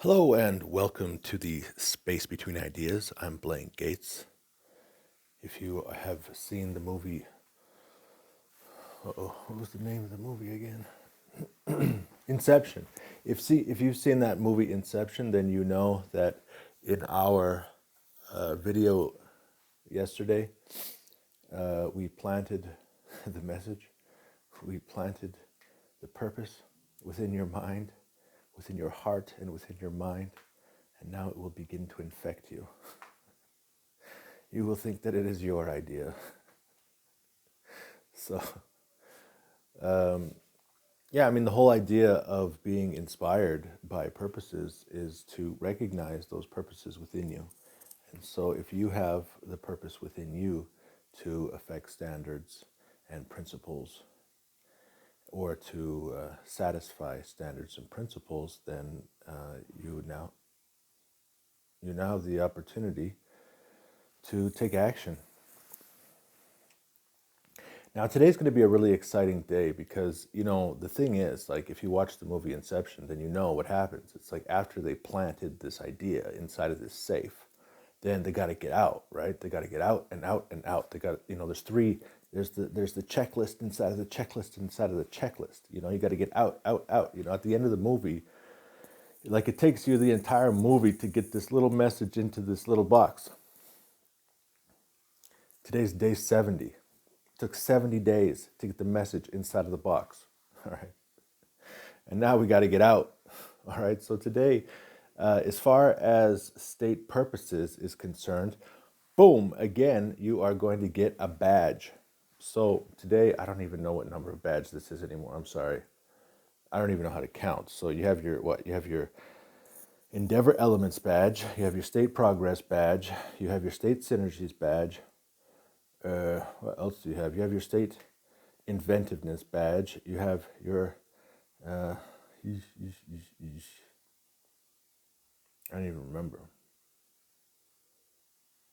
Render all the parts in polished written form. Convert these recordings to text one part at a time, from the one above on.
Hello and welcome to the Space Between Ideas. I'm Blaine Gates. If you have seen the movie, what was the name of the movie again? Inception. If you've seen that movie Inception, then you know that in our video yesterday, we planted the message, we planted the purpose within your mind, within your heart, and within your mind, and now it will begin to infect you. You will think that it is your idea. So, yeah, I mean, the whole idea of being inspired by purposes is to recognize those purposes within you. And so, if you have the purpose within you to affect standards and principles, or to satisfy standards and principles, then you now have the opportunity to take action. Now, today's going to be a really exciting day because, the thing is, like, if you watch the movie Inception, then you know what happens. It's like after they planted this idea inside of this safe, then they got to get out, right? They got to get out and out and out. They got, there's the checklist inside of the checklist inside of the checklist. You got to get out, out, out. At the end of the movie, like, it takes you the entire movie to get this little message into this little box. Today's day 70. It took 70 days to get the message inside of the box. All right. And now we got to get out. All right. So today, as far as state purposes is concerned, boom, again, you are going to get a badge. So today, I don't even know what number of badge this is anymore. I'm sorry. I don't even know how to count. So you have your Endeavor Elements badge, you have your State Progress badge, you have your State Synergies badge. What else do you have? You have your State Inventiveness badge. You have your I don't even remember.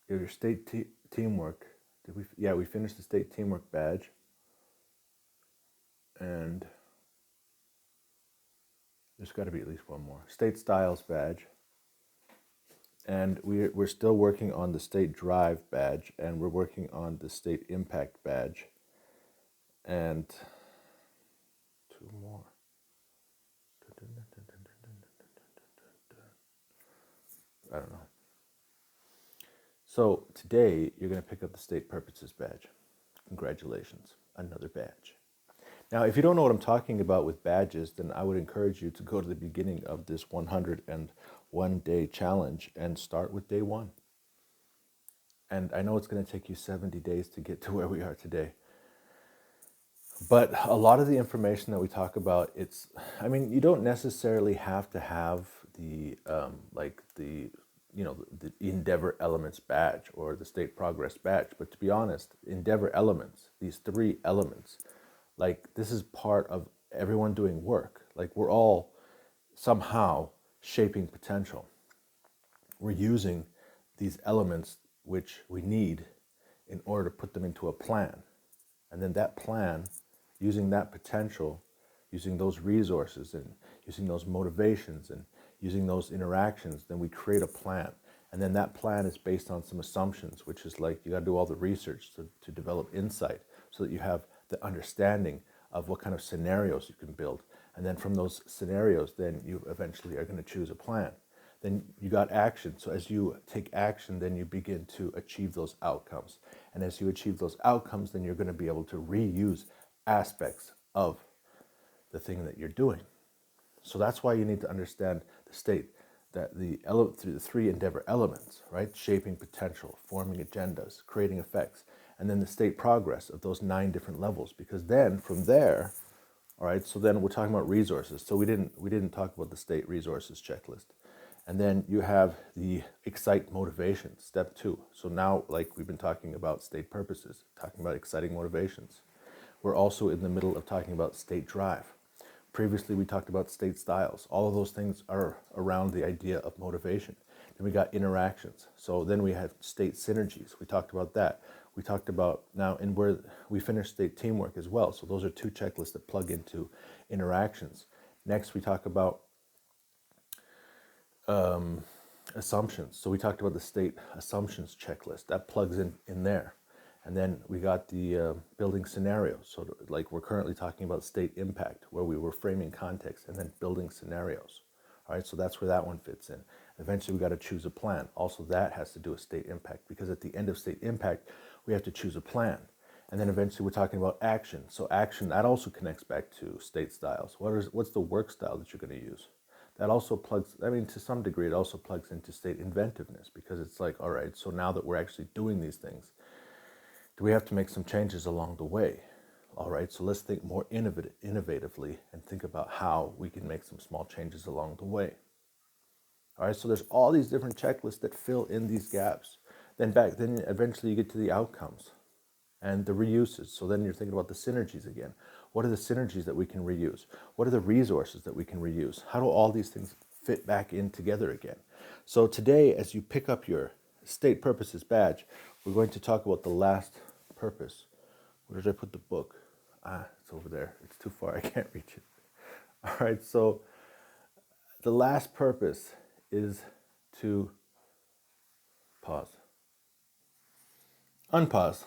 You have your State Teamwork. We finished the State Teamwork badge, and there's got to be at least one more. State Styles badge. And we're still working on the State Drive badge, and we're working on the State Impact badge, and two more. I don't know. So today you're going to pick up the State Purposes badge. Congratulations, another badge. Now, if you don't know what I'm talking about with badges, then I would encourage you to go to the beginning of this 101 day challenge and start with day one. And I know it's going to take you 70 days to get to where we are today. But a lot of the information that we talk about, you don't necessarily have to have the Endeavor Elements badge or the State Progress badge. But to be honest, Endeavor Elements, these three elements, like, this is part of everyone doing work. Like, we're all somehow shaping potential. We're using these elements which we need in order to put them into a plan. And then that plan, using that potential, using those resources and using those motivations and using those interactions, then we create a plan. And then that plan is based on some assumptions, which is like, you got to do all the research to develop insight so that you have the understanding of what kind of scenarios you can build. And then from those scenarios, then you eventually are going to choose a plan. Then you got action. So as you take action, then you begin to achieve those outcomes. And as you achieve those outcomes, then you're going to be able to reuse aspects of the thing that you're doing. So that's why you need to understand the state, that through the three Endeavor elements, right? Shaping potential, forming agendas, creating effects, and then the state progress of those 9 different levels. Because then from there, all right, so then we're talking about resources. So we didn't talk about the state resources checklist. And then you have the excite motivation, step 2. So now, like, we've been talking about state purposes, talking about exciting motivations. We're also in the middle of talking about state drive. Previously, we talked about state styles. All of those things are around the idea of motivation. Then we got interactions. So then we have state synergies. We talked about that. We talked about now, and we finished state teamwork as well. So those are 2 checklists that plug into interactions. Next, we talk about assumptions. So we talked about the state assumptions checklist that plugs in there. And then we got the building scenarios. So like we're currently talking about state impact, where we were framing context and then building scenarios. All right, so that's where that one fits in. Eventually we got to choose a plan. Also that has to do with state impact, because at the end of state impact, we have to choose a plan. And then eventually we're talking about action. So action, that also connects back to state styles. What's the work style that you're going to use? That also plugs, I mean, to some degree, it also plugs into state inventiveness, because it's like, all right, so now that we're actually doing these things, do we have to make some changes along the way? All right, so let's think more innovatively and think about how we can make some small changes along the way. All right, so there's all these different checklists that fill in these gaps. Then eventually you get to the outcomes and the reuses. So then you're thinking about the synergies again. What are the synergies that we can reuse? What are the resources that we can reuse? How do all these things fit back in together again? So today, as you pick up your state purposes badge, we're going to talk about the last purpose. Where did I put the book? It's over there. It's too far. I can't reach it. All right, so the last purpose is to pause. Unpause.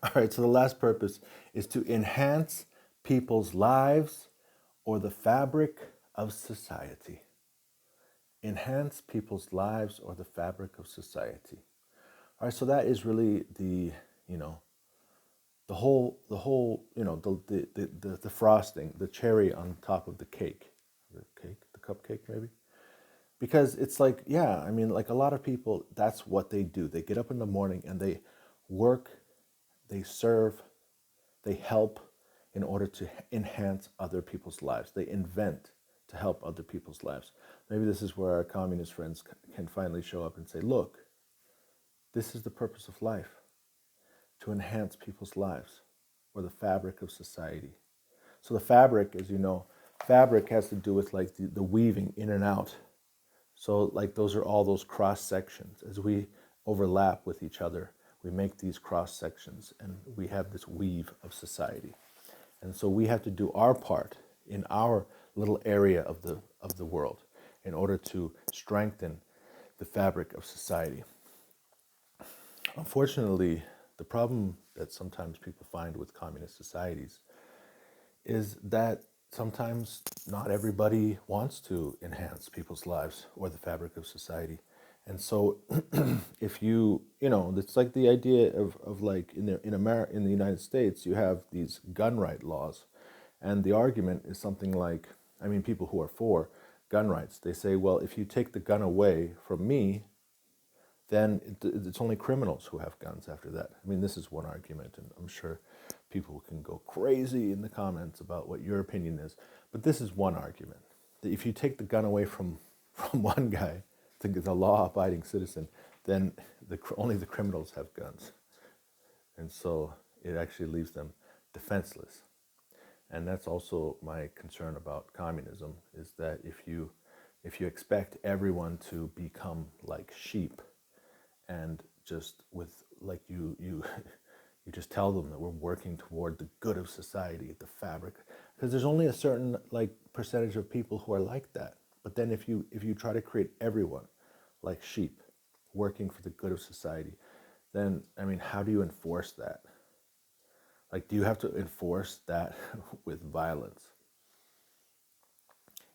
All right, so the last purpose is to enhance people's lives or the fabric of society. Enhance people's lives or the fabric of society. All right, so that is really the whole, the frosting, the cherry on top of the cake. The cupcake maybe. Because it's like, yeah, I mean, like a lot of people, that's what they do. They get up in the morning and they work, they serve, they help in order to enhance other people's lives. They invent to help other people's lives. Maybe this is where our communist friends can finally show up and say, look, this is the purpose of life, to enhance people's lives or the fabric of society. So the fabric, as you know, fabric has to do with like the weaving in and out. So like those are all those cross sections. As we overlap with each other, we make these cross sections and we have this weave of society. And so we have to do our part in our little area of the world in order to strengthen the fabric of society. Unfortunately, the problem that sometimes people find with communist societies is that sometimes not everybody wants to enhance people's lives or the fabric of society. And so if it's like the idea of like in the United States, you have these gun right laws. And the argument is something like, I mean, people who are for gun rights, they say, well, if you take the gun away from me, then it's only criminals who have guns after that. I mean, this is one argument, and I'm sure people can go crazy in the comments about what your opinion is. But this is one argument, that if you take the gun away from one guy, the law-abiding citizen, then only the criminals have guns. And so it actually leaves them defenseless. And that's also my concern about communism, is that if you expect everyone to become like sheep, and just with like you just tell them that we're working toward the good of society, the fabric, because there's only a certain like percentage of people who are like that. But then if you try to create everyone like sheep working for the good of society, then I mean, how do you enforce that? Like, do you have to enforce that with violence?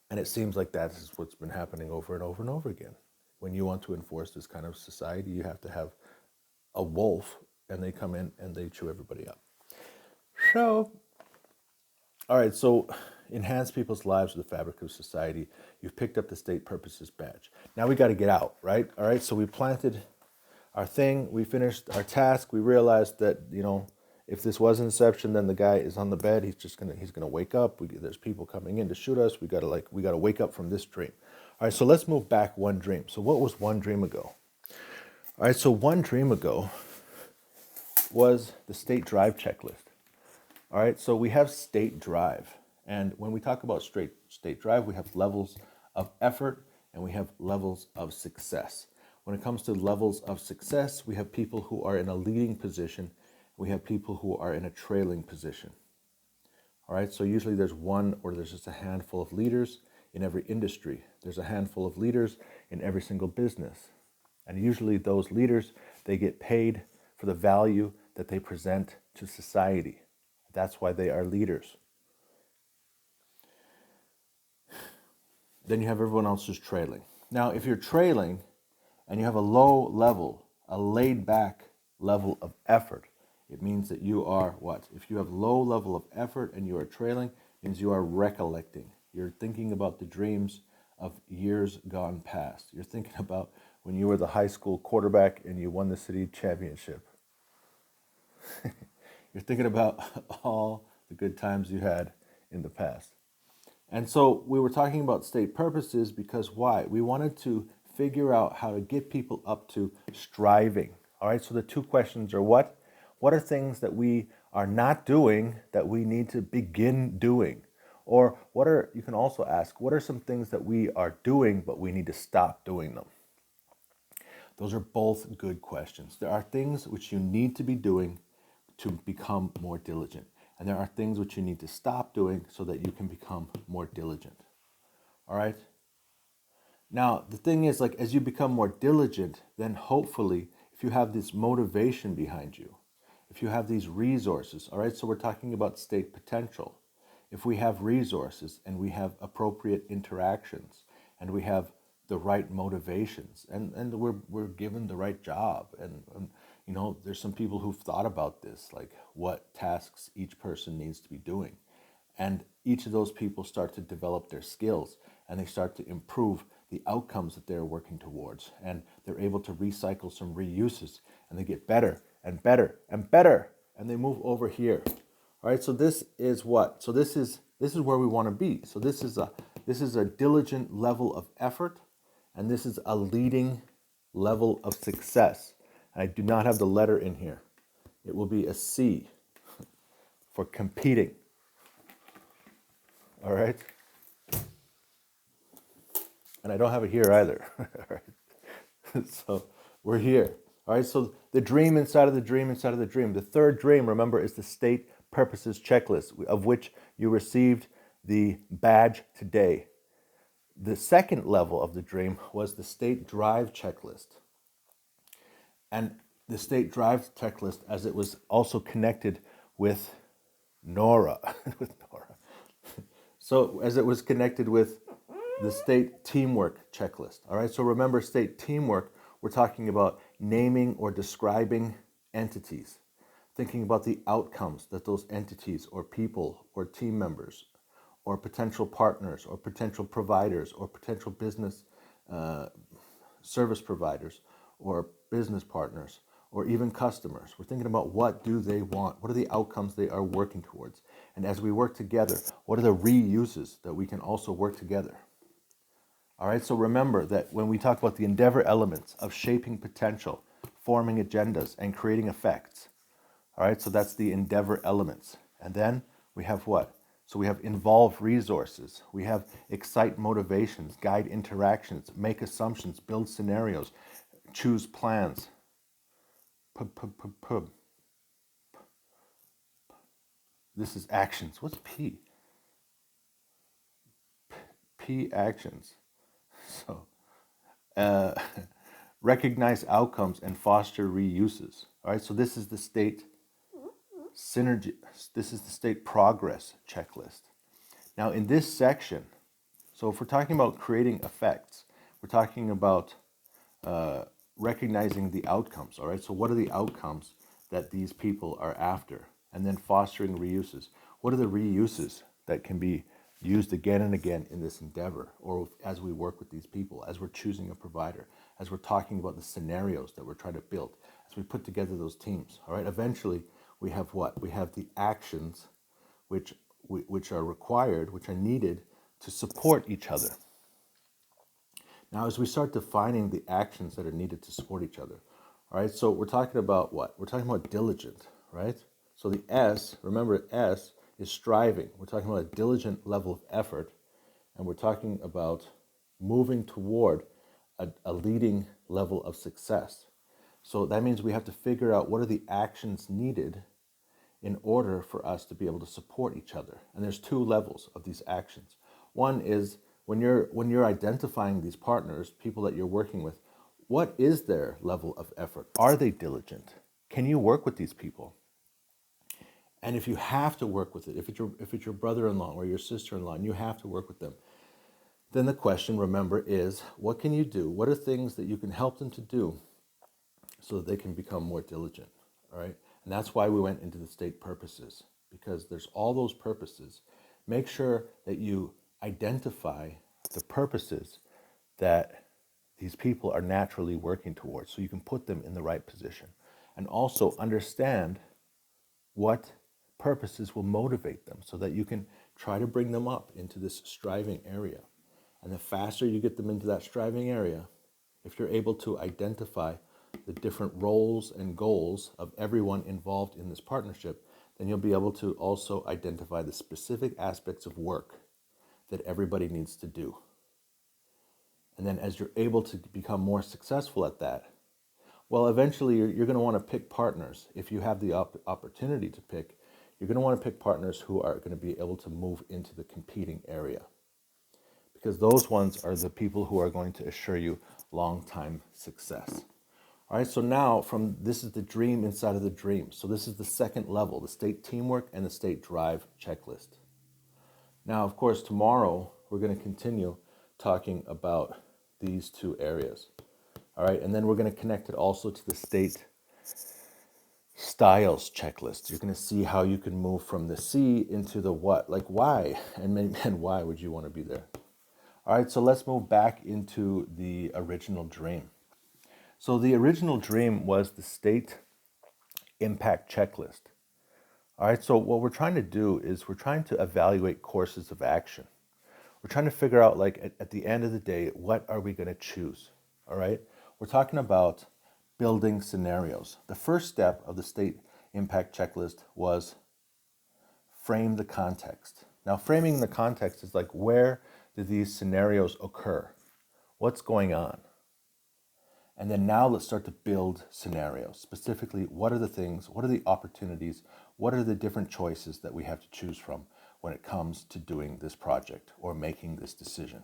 And it seems like that is what's been happening over and over and over again. When you want to enforce this kind of society, you have to have a wolf, and they come in and they chew everybody up. So, all right, so enhance people's lives with the fabric of society. You've picked up the state purposes badge. Now we got to get out, right? All right, so we planted our thing. We finished our task. We realized that, if this was Inception, then the guy is on the bed. He's gonna wake up. There's people coming in to shoot us. We gotta wake up from this dream. All right, so let's move back one dream. So what was one dream ago? All right, so one dream ago was the state drive checklist. All right, so we have state drive. And when we talk about state drive, we have levels of effort and we have levels of success. When it comes to levels of success, we have people who are in a leading position. We have people who are in a trailing position. All right, so usually there's one or there's just a handful of leaders in every industry. There's a handful of leaders in every single business. And usually those leaders, they get paid for the value that they present to society. That's why they are leaders. Then you have everyone else who's trailing. Now, if you're trailing and you have a low level, a laid back level of effort, it means that you are what? If you have low level of effort and you are trailing, it means you are recollecting. You're thinking about the dreams of years gone past. You're thinking about when you were the high school quarterback and you won the city championship. You're thinking about all the good times you had in the past. And so we were talking about state purposes because why? We wanted to figure out how to get people up to striving. All right, so the two questions are what? What are things that we are not doing that we need to begin doing? Or what are, you can also ask, what are some things that we are doing but we need to stop doing them? Those are both good questions. There are things which you need to be doing to become more diligent. And there are things which you need to stop doing so that you can become more diligent. All right? Now, the thing is, like, as you become more diligent, then hopefully, if you have this motivation behind you, if you have these resources, all right? So we're talking about state potential. If we have resources and we have appropriate interactions and we have the right motivations and we're given the right job and you know, there's some people who've thought about this, like what tasks each person needs to be doing. And each of those people start to develop their skills and they start to improve the outcomes that they're working towards. And they're able to recycle some reuses and they get better and better and better. And they move over here. All right, so this is what? So this is where we want to be. So this is a diligent level of effort, and this is a leading level of success. I do not have the letter in here. It will be a C for competing. All right? And I don't have it here either. All right? So we're here. All right, so the dream inside of the dream inside of the dream. The third dream, remember, is the state purposes checklist, of which you received the badge today. The second level of the dream was the state drive checklist. And the state drive checklist, as it was also connected with Nora, with Nora. So as it was connected with the state teamwork checklist. All right, so remember state teamwork, we're talking about naming or describing entities, thinking about the outcomes that those entities or people or team members or potential partners or potential providers or potential business service providers or business partners or even customers. We're thinking about what do they want? What are the outcomes they are working towards? And as we work together, what are the reuses that we can also work together? All right, so remember that when we talk about the endeavor elements of shaping potential, forming agendas, and creating effects, all right, so that's the endeavor elements. And then we have what? So we have involve resources, we have excite motivations, guide interactions, make assumptions, build scenarios, choose plans. This is actions. What's P? P actions. So recognize outcomes and foster reuses. All right, so this is the state synergy. This is the state progress checklist. Now in this section, so if we're talking about creating effects, we're talking about recognizing the outcomes. All right, so what are the outcomes that these people are after? And then fostering reuses. What are the reuses that can be used again and again in this endeavor, or as we work with these people, as we're choosing a provider, as we're talking about the scenarios that we're trying to build, as we put together those teams. All right, eventually we have what? We have the actions which are required, which are needed to support each other. Now, as we start defining the actions that are needed to support each other, all right, so we're talking about what? We're talking about diligent, right? So the S, remember S is striving. We're talking about a diligent level of effort, and we're talking about moving toward a leading level of success. So that means we have to figure out what are the actions needed in order for us to be able to support each other. And there's two levels of these actions. One is When you're identifying these partners, people that you're working with, what is their level of effort? Are they diligent? Can you work with these people? And if you have to work with it, if it's your brother-in-law or your sister-in-law and you have to work with them, then the question, remember, is what can you do? What are things that you can help them to do so that they can become more diligent? All right. And that's why we went into the state purposes, because there's all those purposes. Make sure that you identify the purposes that these people are naturally working towards so you can put them in the right position. And also understand what purposes will motivate them so that you can try to bring them up into this striving area. And the faster you get them into that striving area, if you're able to identify the different roles and goals of everyone involved in this partnership, then you'll be able to also identify the specific aspects of work that everybody needs to do. And then as you're able to become more successful at that, well, eventually you're going to want to pick partners. If you have the opportunity to pick, you're going to want to pick partners who are going to be able to move into the competing area, because those ones are the people who are going to assure you long-time success. All right, so now this is the dream inside of the dream. So this is the second level, the state teamwork and the state drive checklist. Now, of course, tomorrow we're going to continue talking about these two areas. All right, and then we're going to connect it also to the state styles checklist. You're going to see how you can move from the C into the what, like why, and why would you want to be there. All right, so let's move back into the original dream. So the original dream was the state impact checklist. All right, so what we're trying to do is we're trying to evaluate courses of action. We're trying to figure out, like, at the end of the day, what are we going to choose? All right, we're talking about building scenarios. The first step of the state impact checklist was frame the context. Now, framing the context is like, where do these scenarios occur? What's going on? And then now let's start to build scenarios. Specifically, what are the things, what are the opportunities, what are the different choices that we have to choose from when it comes to doing this project or making this decision?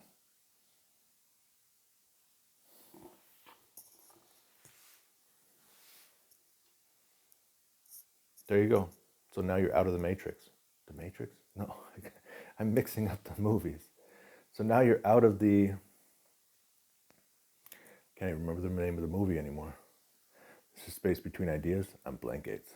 There you go. So now you're out of the Matrix. The Matrix? No, I'm mixing up the movies. So now you're out of the, can't even remember the name of the movie anymore. It's just space between ideas. I'm Blank Gates.